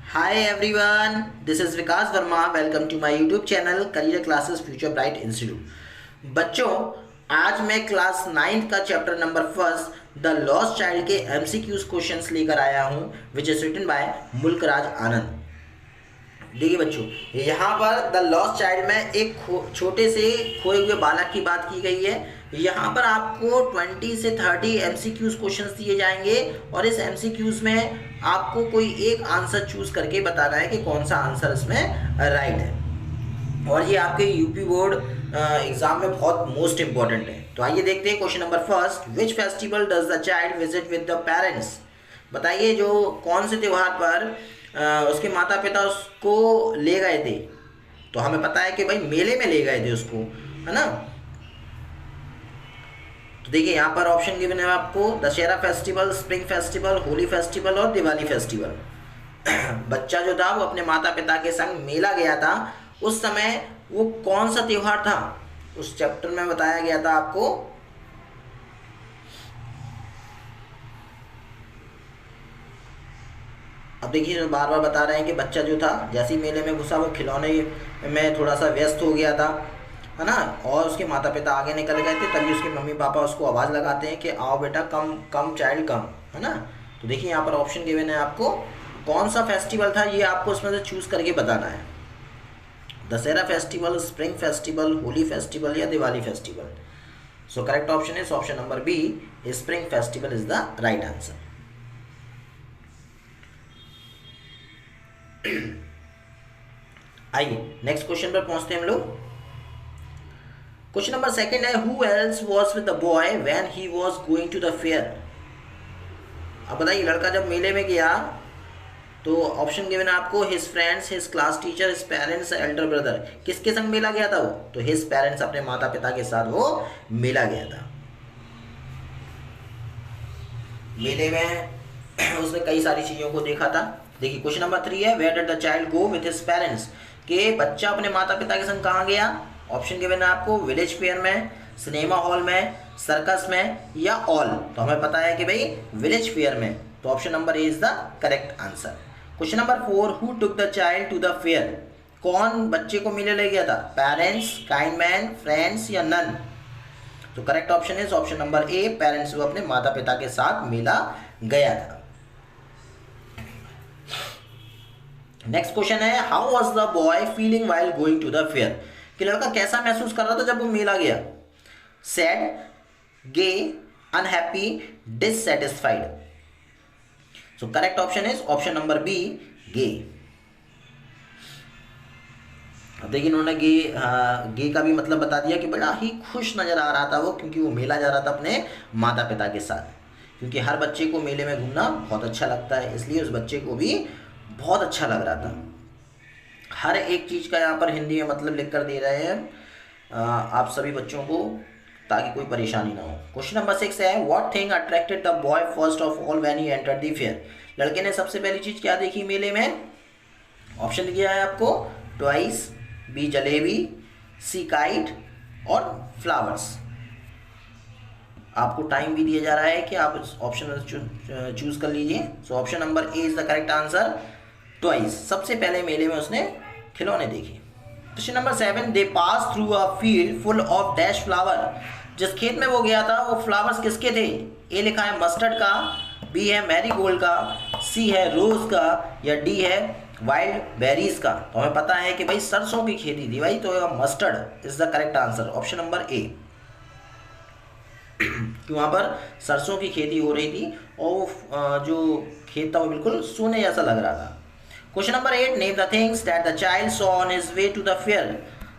Hi everyone, this is Vikas Varma. Welcome to my YouTube channel career classes future bright institute. बच्चों, आज मैं class 9th का chapter number first the lost child के MCQs questions लेकर आया हूँ which is written by Mulkraj Anand. देखिए बच्चों, यहाँ पर द लॉस्ट चाइल्ड में एक छोटे से खोए हुए बालक की बात की गई है. यहाँ पर आपको 20 से 30 एमसीक्यूज क्वेश्चंस दिए जाएंगे और इस एमसीक्यूज में आपको कोई एक आंसर चूज करके बताना है कि कौन सा आंसर इसमें राइट है. और ये आपके यूपी बोर्ड एग्जाम में बहुत मोस्ट इंपॉर्टेंट है. तो आइए देखते हैं question number first. Which festival does the child visit with the parents. बताइए जो कौन से त्यौहार पर उसके माता पिता उसको ले गए थे. तो हमें पता है कि भाई मेले में ले गए थे उसको, है ना. तो देखिए यहाँ पर ऑप्शन गिवन है आपको Dussehra festival, spring festival, Holi festival और दिवाली फेस्टिवल. बच्चा जो था वो अपने माता पिता के संग मेला गया था. उस समय वो कौन सा त्यौहार था उस चैप्टर में बताया गया था आपको. अब देखिए बार बार बता रहे हैं कि बच्चा जो था जैसे ही मेले में घुसा वो खिलौने में थोड़ा सा व्यस्त हो गया था, है ना. और उसके माता पिता आगे निकल गए थे. तभी उसके मम्मी पापा उसको आवाज़ लगाते हैं कि आओ बेटा, कम कम चाइल्ड कम, है ना. तो देखिए यहाँ पर ऑप्शन गिवन है आपको कौन सा फेस्टिवल था, ये आपको उसमें से चूज़ करके बताना है. Dussehra festival, spring festival, Holi festival या Diwali festival. So correct option is option number B, spring festival is the right answer. आइए नेक्स्ट क्वेश्चन पर पहुंचते हैं हम लोग. क्वेश्चन नंबर सेकंड है who else was with the boy when he was going to the fair. अब बताइए लड़का जब मेले में गया तो ऑप्शन गिवन है आपको his friends, his class teacher, his parents, Elder brother. किसके संग मेला गया था वो. तो हिज पेरेंट्स, अपने माता पिता के साथ वो मेला गया था. मेले में उसने कई सारी चीज़ों को देखा था. देखिए क्वेश्चन नंबर 3 है where did the child go with his parents. कि बच्चा अपने माता पिता के संग कहाँ गया. ऑप्शन गिवन है आपको विलेज फेयर में, सिनेमा हॉल में, सर्कस में या ऑल. तो हमें पता है कि भाई विलेज फेयर में. तो option number A is the correct answer. Question number 4 who took the child to the fair. कौन बच्चे को मेले ले गया था. पेरेंट्स, काइंड मैन, फ्रेंड्स या नन. तो correct option is option number A, parents. वो अपने माता पिता के साथ मेला गया था. नेक्स्ट क्वेश्चन है how was the boy feeling while going to the fair. कि लड़का कैसा महसूस कर रहा था जब वो मेला गया. Sad, gay, unhappy, dissatisfied. So correct option is option number B, gay. अब देखिए इन्होंने गे का भी मतलब बता दिया कि बड़ा ही खुश नजर आ रहा था वो, क्योंकि वो मेला जा रहा था अपने माता पिता के साथ. क्योंकि हर बच्चे को मेले में घूमना बहुत अच्छा लगता है, इसलिए उस बच्चे को भी बहुत अच्छा लग रहा था. हर एक चीज़ का यहाँ पर हिंदी में मतलब लिख कर दे रहे हैं आप सभी बच्चों को, ताकि कोई परेशानी ना हो. क्वेश्चन नंबर 6 है what thing attracted the boy first of all when he entered the fair. लड़के ने सबसे पहली चीज़ क्या देखी मेले में. ऑप्शन दिया है आपको टॉयज, बी जलेबी, सी काइट और फ्लावर्स. आपको टाइम भी दिया जा रहा है कि आप ऑप्शन चूज कर लीजिए. So option number A is the correct answer, toys. सबसे पहले मेले में उसने खिलौने देखे. Question number 7 they pass through a field full of dash flower. जिस खेत में वो गया था वो फ्लावर्स किसके थे. ए लिखा है मस्टर्ड का, बी है मैरीगोल्ड का, सी है रोज का या डी है वाइल्ड बेरीज का. तो हमें पता है कि भाई सरसों की खेती थी भाई, तो mustard is the correct answer, option number ए. कि वहाँ पर सरसों की खेती हो रही थी और जो खेत था वो बिल्कुल सोने जैसा लग रहा था. Question number 8 name the things that the child saw on his way to the fair.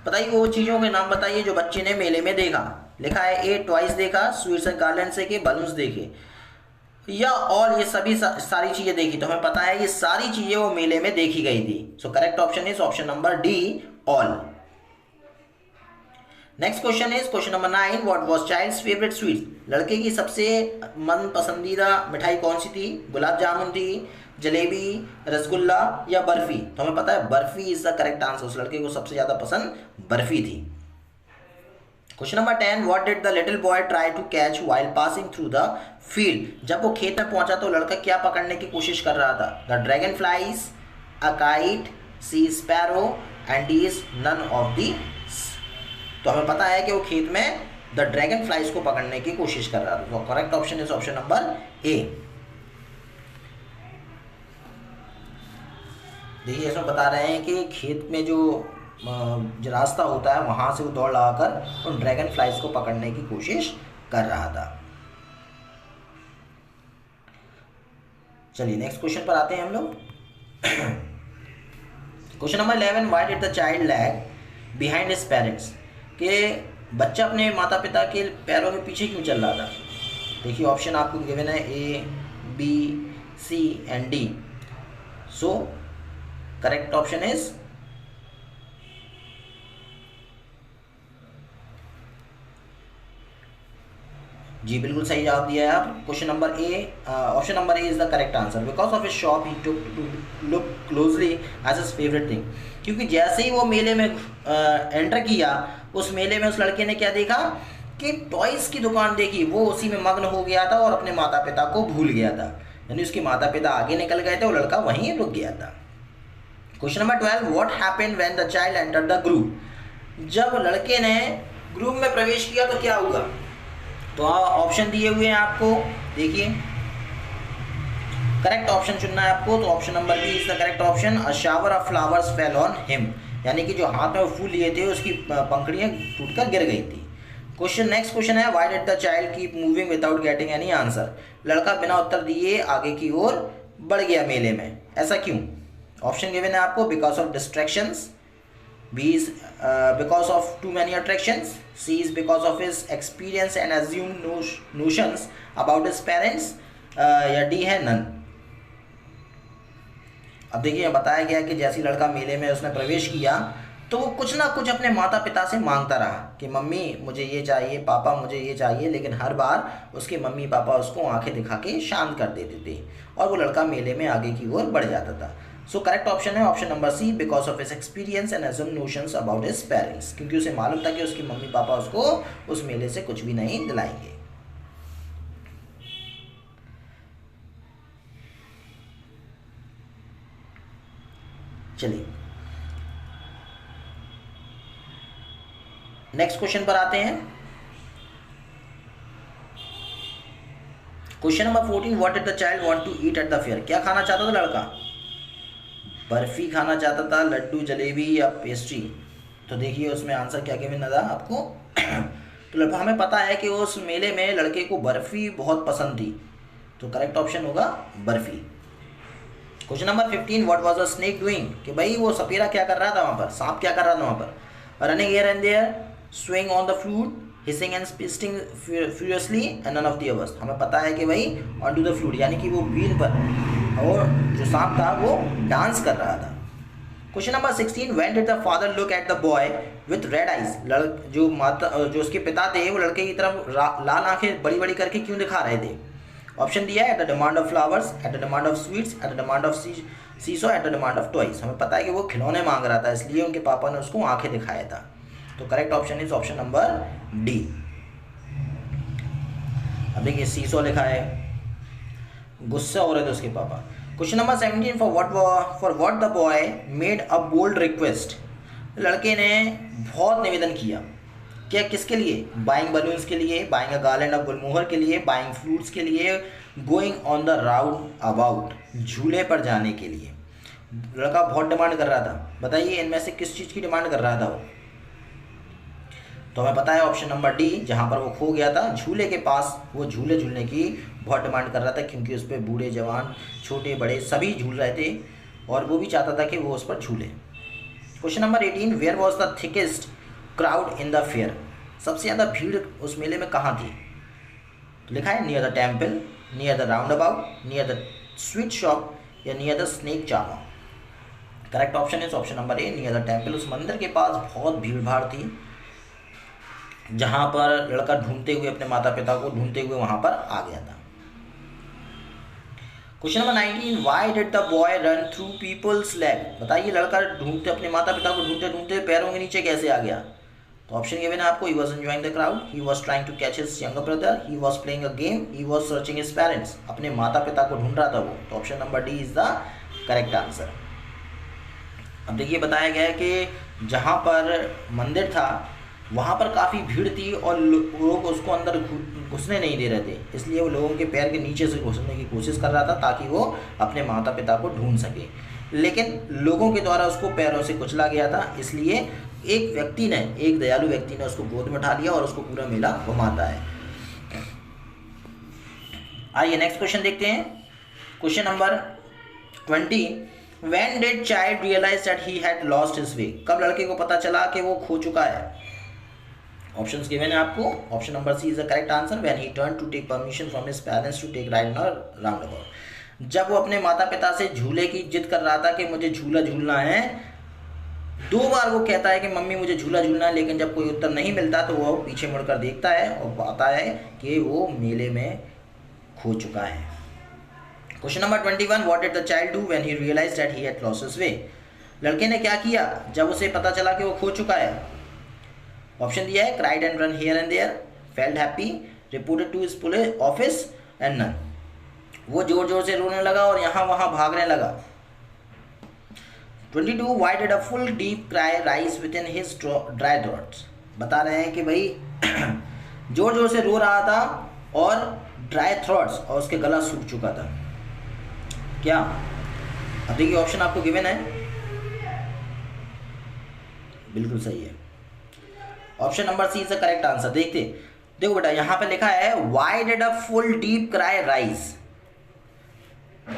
बताइए वो चीज़ों के नाम बताइए जो बच्चे ने मेले में देखा. लिखा है ए टॉयज देखा, स्वीट्स एंड गार्लैंड्स देखे, बलून्स देखे या और ये सभी सारी चीज़ें देखी. तो हमें पता है ये सारी चीज़ें वो मेले में देखी गई थी. So correct option is option number D, all. Next question is question number 9 what was child's favourite sweet. लड़के की सबसे मन पसंदीदा मिठाई कौन सी थी. गुलाब जामुन थी, जलेबी, रसगुल्ला या बर्फी. तो हमें पता है barfi is the correct answer. उस लड़के को सबसे ज़्यादा पसंद बर्फी थी. Question number 10 what did the little boy try to catch while passing through the field. जब वो खेत में पहुंचा तो लड़का क्या पकड़ने की कोशिश कर रहा था. The dragon flies, a kite, C sparrow and D is none of the। तो हमें पता है कि वो खेत में द ड्रैगन फ्लाइज को पकड़ने की कोशिश कर रहा था। तो correct option is option number ए। देखिए इसमें बता रहे हैं कि खेत में जो रास्ता होता है वहां से वो दौड़ लगाकर उन ड्रैगन फ्लाइज को पकड़ने की कोशिश कर रहा था। चलिए नेक्स्ट क्वेश्चन पर आते हैं हम लोग। Question number 11, why did the child lag behind his parents, कि बच्चा अपने माता पिता के पैरों के पीछे क्यों चल रहा था। देखिए ऑप्शन आपको गिवन है A, B, C and D. So correct option is जी, बिल्कुल सही जवाब दिया है आप। Question number A, option number A is the correct answer. Because of his shop he took to look closely as his favourite thing, क्योंकि जैसे ही वो मेले में एंटर किया, उस मेले में उस लड़के ने क्या देखा कि टॉयज़ की दुकान देखी। वो उसी में मग्न हो गया था और अपने माता पिता को भूल गया था, यानी उसके माता पिता आगे निकल गए थे, वो लड़का वहीं रुक गया था। Question number 12, what happened when the child entered the group, जब लड़के ने ग्रुप में प्रवेश किया तो क्या हुआ। तो ऑप्शन दिए हुए हैं आपको, देखिए करेक्ट ऑप्शन चुनना है आपको। तो option number B is the correct option. A shower of flowers fell on him, यानी कि जो हाथ में वो फूल लिए थे उसकी पंखड़ियां टूटकर गिर गई थी। नेक्स्ट क्वेश्चन है, why did the child keep moving without getting any answer, लड़का बिना उत्तर दिए आगे की ओर बढ़ गया मेले में, ऐसा क्यों। ऑप्शन गिवन है आपको, because of distractions, B is because of too many attractions, C is because of his experience and assumed notions about his parents, या D है none। अब देखिए बताया गया कि जैसे लड़का मेले में उसने प्रवेश किया तो वो कुछ ना कुछ अपने माता पिता से मांगता रहा कि मम्मी मुझे ये चाहिए, पापा मुझे ये चाहिए, लेकिन हर बार उसके मम्मी पापा उसको आंखें दिखा के शांत कर देते थे और वो लड़का मेले में आगे की ओर बढ़ जाता था। सो करेक्ट ऑप्शन है option number C, because of his experience and assumed notions about his parents, क्योंकि उसे मालूम था कि उसके मम्मी पापा उसको उस मेले से कुछ भी नहीं दिलाएंगे। चलिए नेक्स्ट क्वेश्चन पर आते हैं। Question number 14, what did the child want to eat at the fair, क्या खाना चाहता था लड़का, बर्फी खाना चाहता था, लड्डू, जलेबी या पेस्ट्री। तो देखिए उसमें आंसर क्या क्या मिला था आपको। तो लड़का, हमें पता है कि उस मेले में लड़के को बर्फी बहुत पसंद थी, तो करेक्ट ऑप्शन होगा barfi. Question number 15, what was the snake doing, कि भाई वो सपेरा क्या कर रहा था वहाँ पर, सांप क्या कर रहा था वहाँ पर। Running here and there, swing on the flute, hissing and spitting furiously and none of the above. हमें पता है कि भाई ऑन टू द फ्लूट, यानी कि वो बीन पर, और जो सांप था वो डांस कर रहा था। Question number 16, when did the father look at the boy with red eyes, जो उसके पिता थे वो लड़के की तरफ लाल आंखें बड़ी बड़ी करके क्यों दिखा रहे थे। ऑप्शन दिया है, at the demand of flowers, at the demand of sweets, at the demand of seesaw, at the demand of toys. हमें पता है कि वो खिलौने मांग रहा था, इसलिए उनके पापा ने उसको आंखें दिखाया था। तो correct option is option number D. अब देखिए सीसो लिखा है, गुस्सा हो रहे थे उसके पापा। Question number 17, for what the boy made a bold request, लड़के ने बहुत निवेदन किया, क्या किसके लिए, बाइंग बलून्स के लिए, बाइंग अ गार्लैंड ऑफ गुलमोहर के लिए, बाइंग फ्रूट्स के लिए, going on the round about, झूले पर जाने के लिए। लड़का बहुत डिमांड कर रहा था, बताइए इनमें से किस चीज़ की डिमांड कर रहा था वो। तो हमें पता है ऑप्शन नंबर डी, जहाँ पर वो खो गया था झूले के पास, वो झूले झूलने की बहुत डिमांड कर रहा था, क्योंकि उस पर बूढ़े जवान छोटे बड़े सभी झूल रहे थे और वो भी चाहता था कि वो उस पर झूले। Question number 18, where was the thickest crowd in the fair, सबसे ज़्यादा भीड़ उस मेले में कहाँ थी। तो लिखा है near the temple, near the roundabout, near the sweet shop या near the snake charmer. Correct option is option number A, near the temple. उस मंदिर के पास बहुत भीड़ भाड़ थी, जहाँ पर लड़का ढूंढते हुए अपने माता पिता को ढूंढते हुए वहाँ पर आ गया था। Question number 19, why did the boy run through people's leg, बताइए लड़का ढूंढते अपने माता पिता को ढूंढते ढूंढते पैरों के नीचे कैसे आ गया। तो ऑप्शन गिवन है आपको, he was enjoying the crowd, he was trying to catch his younger brother, he was playing a game, he was searching his parents. अपने माता पिता को ढूंढ रहा था वो। तो option number D is the correct answer. अब देखिए बताया गया है कि जहाँ पर मंदिर था वहाँ पर काफ़ी भीड़ थी और लोग उसको अंदर घुसने नहीं दे रहे थे, इसलिए वो लोगों के पैर के नीचे से घुसने की कोशिश कर रहा था ताकि वो अपने माता पिता को ढूंढ सके, लेकिन लोगों के द्वारा उसको पैरों से कुचला गया था। इसलिए एक दयालु व्यक्ति ने उसको गोद में उठा लिया और उसको पूरा मेला घुमाता है। आइए नेक्स्ट क्वेश्चन देखते हैं। Question number 20, When did child realize that he had lost his way? कब लड़के को पता चला कि वो खो चुका है? ऑप्शंस गिवन है आपको। Option number C is the correct answer, when he turn to take permission from his parents to take ride in a roundabout. जब वो अपने माता पिता से झूले की जिद कर रहा था कि मुझे झूला झूलना है, 2 बार वो कहता है कि मम्मी मुझे झूला झूलना है, लेकिन जब कोई उत्तर नहीं मिलता तो वो पीछे मुड़कर देखता है और पाता है कि वो मेले में खो चुका है। Question number 21, what did the child do when he realised that he had lost his way? लड़के ने क्या किया जब उसे पता चला कि वो खो चुका है? ऑप्शन दिया है, cried and run here and there, felt happy, reported to his police office and none. वो जोर जोर से रोने लगा और यहाँ वहाँ भागने लगा। 22, why did a full deep cry rise within his dry throats? बता रहे हैं कि भाई जोर जोर से रो रहा था और ड्राई थ्रोट्स और उसके गला सूख चुका था। क्या? अब देखिए ऑप्शन आपको गिवन है, बिल्कुल सही है। Option number C is the correct answer. देखो बेटा यहाँ पे लिखा है why did a full deep cry rise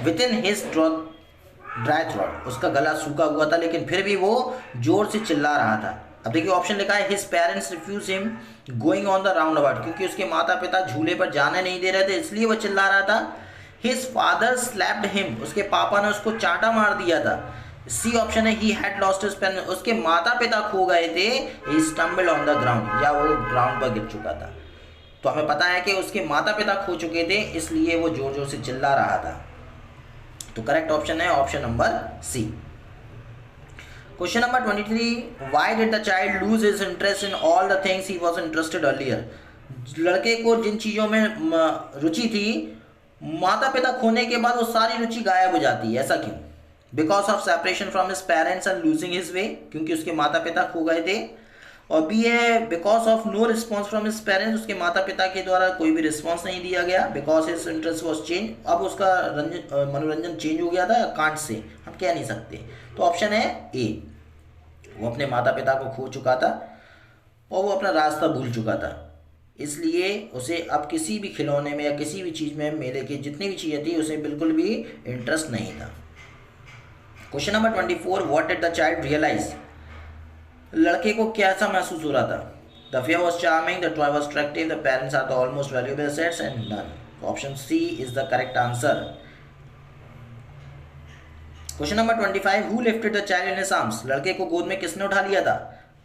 within his dry throat. उसका गला सूखा हुआ था लेकिन फिर भी वो जोर से चिल्ला रहा था। अब देखिए ऑप्शन लिखा है his parents refuse him going on the roundabout, क्योंकि उसके माता पिता झूले पर जाने नहीं दे रहे थे इसलिए वो चिल्ला रहा था। हिज फादर स्लैप्ड हिम, उसके पापा ने उसको चांटा मार दिया था। सी ऑप्शन है ही हैड लॉस्ट हिज पेरेंट्स, उसके माता पिता खो गए थे। ही स्टम्बल्ड ऑन द ग्राउंड, या वो ग्राउंड पर गिर चुका था। तो हमें पता है कि उसके माता पिता खो चुके थे इसलिए वो जोर जोर से चिल्ला रहा था। तो करेक्ट ऑप्शन है option number C. Question number 23, why did the child lose his interest in all the things he was interested earlier? लड़के को जिन चीज़ों में रुचि थी, माता पिता खोने के बाद वो सारी रुचि गायब हो जाती है। ऐसा क्यों? Because of separation from his parents and losing his way, क्योंकि उसके माता पिता खो गए थे। और बी है because of no response from his parents, उसके माता पिता के द्वारा कोई भी रिस्पॉन्स नहीं दिया गया। Because his interest was change, अब उसका मनोरंजन चेंज हो गया था। कांट से हम कह नहीं सकते। तो ऑप्शन है ए, वो अपने माता पिता को खो चुका था और वो अपना रास्ता भूल चुका था, इसलिए उसे अब किसी भी खिलौने में या किसी भी चीज़ में, मेले की जितनी भी चीज़ें थी उसे बिल्कुल भी इंटरेस्ट नहीं था। Question number 24, what did the child realise? लड़के को कैसा महसूस हो रहा था? The fair was charming, the toy was attractive, the parents are the almost valuable assets and none. Option C is the correct answer. Question number 25, who lifted the child in his arms? लड़के को गोद में किसने उठा लिया था?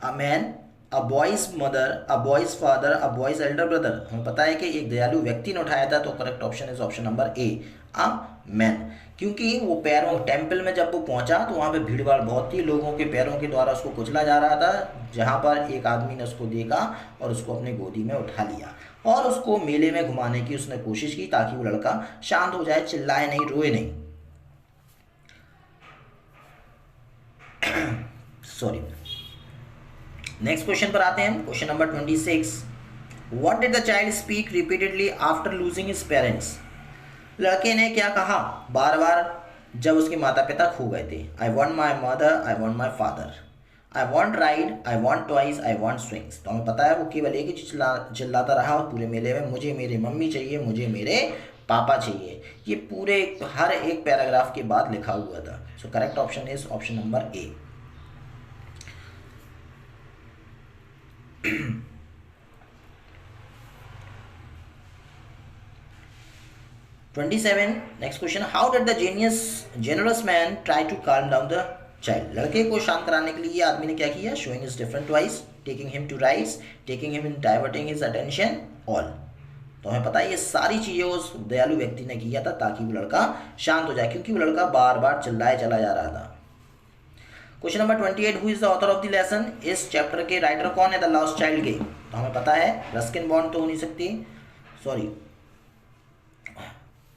A man, a boy's mother, a boy's father, a boys Elder brother. हमें पता है कि एक दयालु व्यक्ति ने उठाया था, तो correct option is option number A, a man. क्योंकि वो पैरों टेम्पल में जब वो पहुंचा तो वहाँ पे भीड़ भाड़ बहुत थी, लोगों के पैरों के द्वारा उसको कुचला जा रहा था, जहाँ पर एक आदमी ने उसको देखा और उसको अपने गोदी में उठा लिया और उसको मेले में घुमाने की उसने कोशिश की ताकि वो लड़का शांत हो जाए, चिल्लाए नहीं, रोए नहीं। सॉरी। नेक्स्ट क्वेश्चन पर आते हैं। Question number 26, what did the child speak repeatedly after losing his parents? लड़के ने क्या कहा बार बार जब उसके माता पिता खो गए थे? I want my mother, I want my father, I want ride, I want toys, I want swings. तो हमें पता है वो केवल एक ही चिल्लाता रहा पूरे मेले में, मुझे मेरी मम्मी चाहिए, मुझे मेरे पापा चाहिए। ये पूरे हर एक पैराग्राफ के बाद लिखा हुआ था। So correct option is option number A. Next question, how did the generous man try to calm down the child? लड़के को शांत कराने के लिए आदमी ने क्या किया? Showing his different toys, taking him to rides, taking him in diverting his attention, all. तो हमें पता है ये सारी चीज़ें उस दयालु व्यक्ति ने किया था ताकि वो लड़का शांत हो जाए, क्योंकि वो लड़का बार बार चिल्लाए चला जा रहा था। Question number 28, who is the author of the lesson? इस चैप्टर के राइटर कौन है द लॉस्ट चाइल्ड के? तो हमें पता है रस्किन बॉन्ड तो हो नहीं सकती, सॉरी,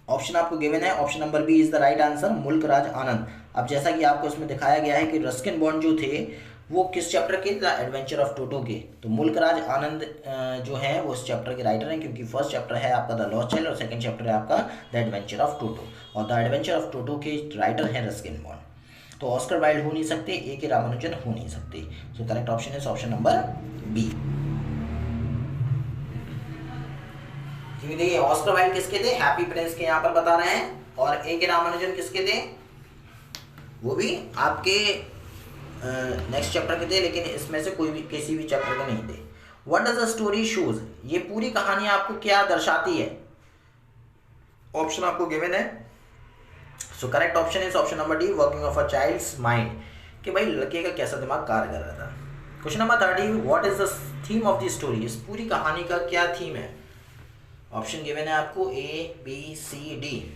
ऑप्शन आपको गिवन है, option number B is the right answer, Mulk Raj आनंद। अब जैसा कि आपको इसमें दिखाया गया है कि रस्किन बॉन्ड जो थे वो किस चैप्टर के, द एडवेंचर ऑफ टोटो के। तो मुल्क राज आनंद जो है वो इस चैप्टर के राइटर हैं, क्योंकि फर्स्ट चैप्टर है आपका द लॉस्ट चाइल्ड और सेकंड चैप्टर है आपका द एडवेंचर ऑफ टोटो, और द एडवेंचर ऑफ टोटो के राइटर हैं रस्किन बॉन्ड। तो ऑस्कर वाइल्ड हो नहीं सकते, ए के रामानुजन हो नहीं सकते। So correct option is option number B. देखिए ऑस्कर वाइल्ड किसके थे, हैप्पी प्रिंस के यहाँ पर बता रहे हैं, और ए के रामानुजन किसके थे, वो भी आपके नेक्स्ट चैप्टर के थे, लेकिन इसमें से कोई भी किसी भी चैप्टर के नहीं थे। What does the story shows, ये पूरी कहानी आपको क्या दर्शाती है, ऑप्शन आपको गिवन है। So correct option is option number D, working of a child's mind, कि भाई लड़के का कैसा दिमाग कार्य कर रहा था। Question number 30, what is the theme of the story, इस पूरी कहानी का क्या थीम है, ऑप्शन गिवन है आपको A B C D.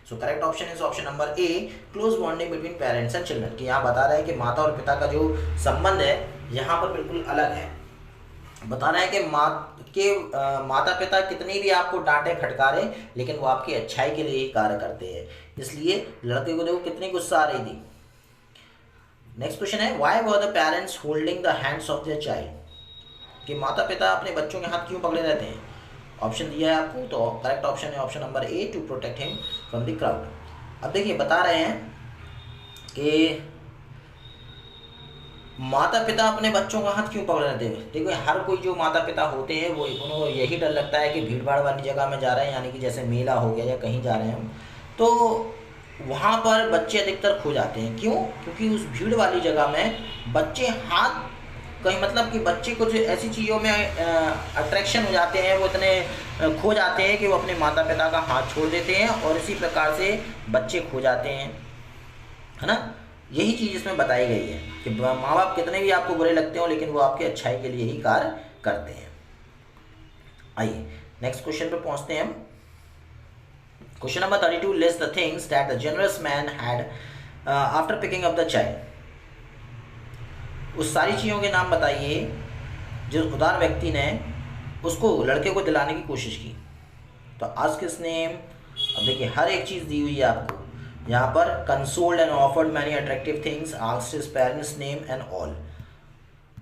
So correct option is option number A, close bonding between parents and children, कि यहाँ बता रहा है कि माता और पिता का जो संबंध है यहाँ पर बिल्कुल अलग है। बता रहा है कि माता पिता कितनी भी आपको डांटे फटकारे, लेकिन वो आपकी अच्छाई के लिए ही कार्य करते हैं। इसलिए लड़के को देखो कितनी गुस्सा आ रही थी। नेक्स्ट क्वेश्चन है, why were the parents holding the hands of their child, कि माता पिता अपने बच्चों के हाथ क्यों पकड़े रहते हैं। ऑप्शन दिया है आपको, तो करेक्ट ऑप्शन है option number A, to protect him from the crowd. अब देखिए बता रहे हैं कि माता पिता अपने बच्चों का हाथ क्यों पकड़ रहे थे। देखो हर कोई जो माता पिता होते हैं वो उनको यही डर लगता है कि भीड़ भाड़ वाली जगह में जा रहे हैं, यानी कि जैसे मेला हो गया या कहीं जा रहे हैं हम, तो वहाँ पर बच्चे अधिकतर खो जाते हैं। क्यों? क्योंकि उस भीड़ वाली जगह में बच्चे हाथ कहीं, मतलब कि बच्चे कुछ ऐसी चीज़ों में अट्रैक्शन हो जाते हैं, वो इतने खो जाते हैं कि वो अपने माता पिता का हाथ छोड़ देते हैं, और इसी प्रकार से बच्चे खो जाते हैं, है ना। यही चीज़ इसमें बताई गई है कि माँ बाप कितने भी आपको बुरे लगते हो, लेकिन वो आपके अच्छाई के लिए ही कार्य करते हैं। आइए नेक्स्ट क्वेश्चन पे पहुँचते हैं हम। Question number 32, list the things that the generous man had after picking up the child. उस सारी चीज़ों के नाम बताइए जो उदार व्यक्ति ने उसको लड़के को दिलाने की कोशिश की। तो आस्क हिज नेम, अब देखिए हर एक चीज़ दी हुई है आपको यहाँ पर, consoled and offered many attractive things, asked his parents name and all,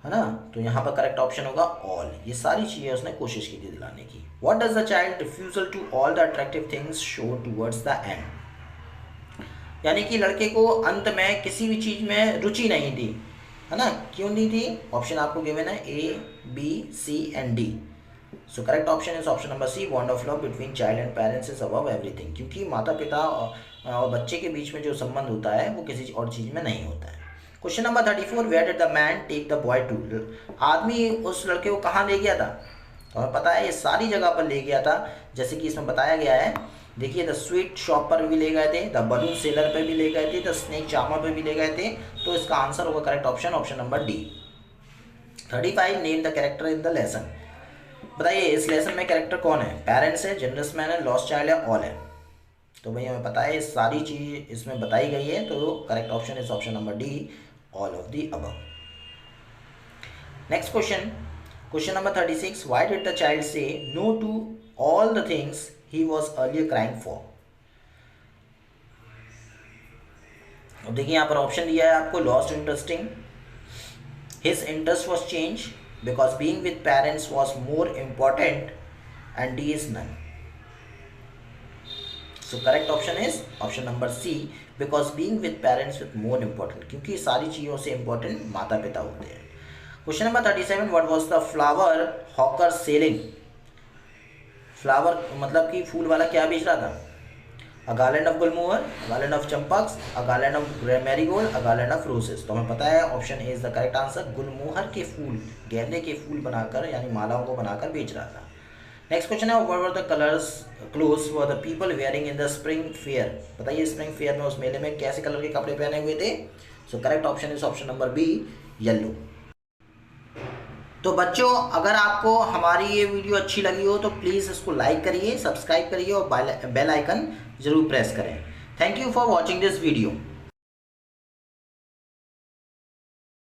है ना। तो यहाँ पर करेक्ट ऑप्शन होगा ऑल, ये सारी चीज़ें उसने कोशिश की थी दिलाने की। What does the child refusal to all the attractive things show towards the end, यानी कि लड़के को अंत में किसी भी चीज़ में रुचि नहीं थी, है ना। क्यों नहीं थी? ऑप्शन आपको गिवन है A B C and D. So correct option is option number C, bond of love between child and parents is above everything, क्योंकि माता पिता और बच्चे के बीच में जो संबंध होता है वो किसी और चीज़ में नहीं होता है। Question number 34, where did the man take the boy to, आदमी उस लड़के को कहाँ ले गया था। तो हमें पता है ये सारी जगह पर ले गया था, जैसे कि इसमें बताया गया है। देखिए द स्वीट शॉप पर भी ले गए थे, द बलून सेलर पर भी ले गए थे, द स्नेक चार्मर पर भी ले गए थे। तो इसका आंसर होगा correct option option number D. 35, name the character in the lesson, बताइए इस लेसन में कैरेक्टर कौन है, पेरेंट्स है, जनरस मैन है, लॉस्ट चाइल्ड है, ऑल है। तो भाई हमें पता है सारी चीज़ इसमें बताई गई है, तो correct option is option number D, all of the above. Next question, question number 36, why did the child say no to all the things he was earlier crying for। अब देखिए यहाँ पर ऑप्शन दिया है आपको, lost interesting, his interest was changed, because being with parents was more important, and D is none। So correct option is option number C, because being with parents was more important, क्योंकि सारी चीज़ों से important माता पिता होते हैं। Question number 37, what was the flower hawker selling। Flower मतलब कि फूल वाला क्या बेच रहा था, a garland of gulmohar, a garland of champaks, a garland of marigold, a garland of roses. तो हमें पता है option A is the correct answer, गुलमोहर के फूल, गेंदे के फूल बनाकर यानी मालाओं को बनाकर बेच रहा था। नेक्स्ट क्वेश्चन है, what were the colours clothes were the people wearing in the spring fair. बताइए स्प्रिंग फेयर में, उस मेले में कैसे कलर के कपड़े पहने हुए थे। So correct option is option number B, yellow. तो बच्चों अगर आपको हमारी ये वीडियो अच्छी लगी हो तो प्लीज़ इसको लाइक करिए, सब्सक्राइब करिए और बेल आइकन ज़रूर प्रेस करें। Thank you for watching this video.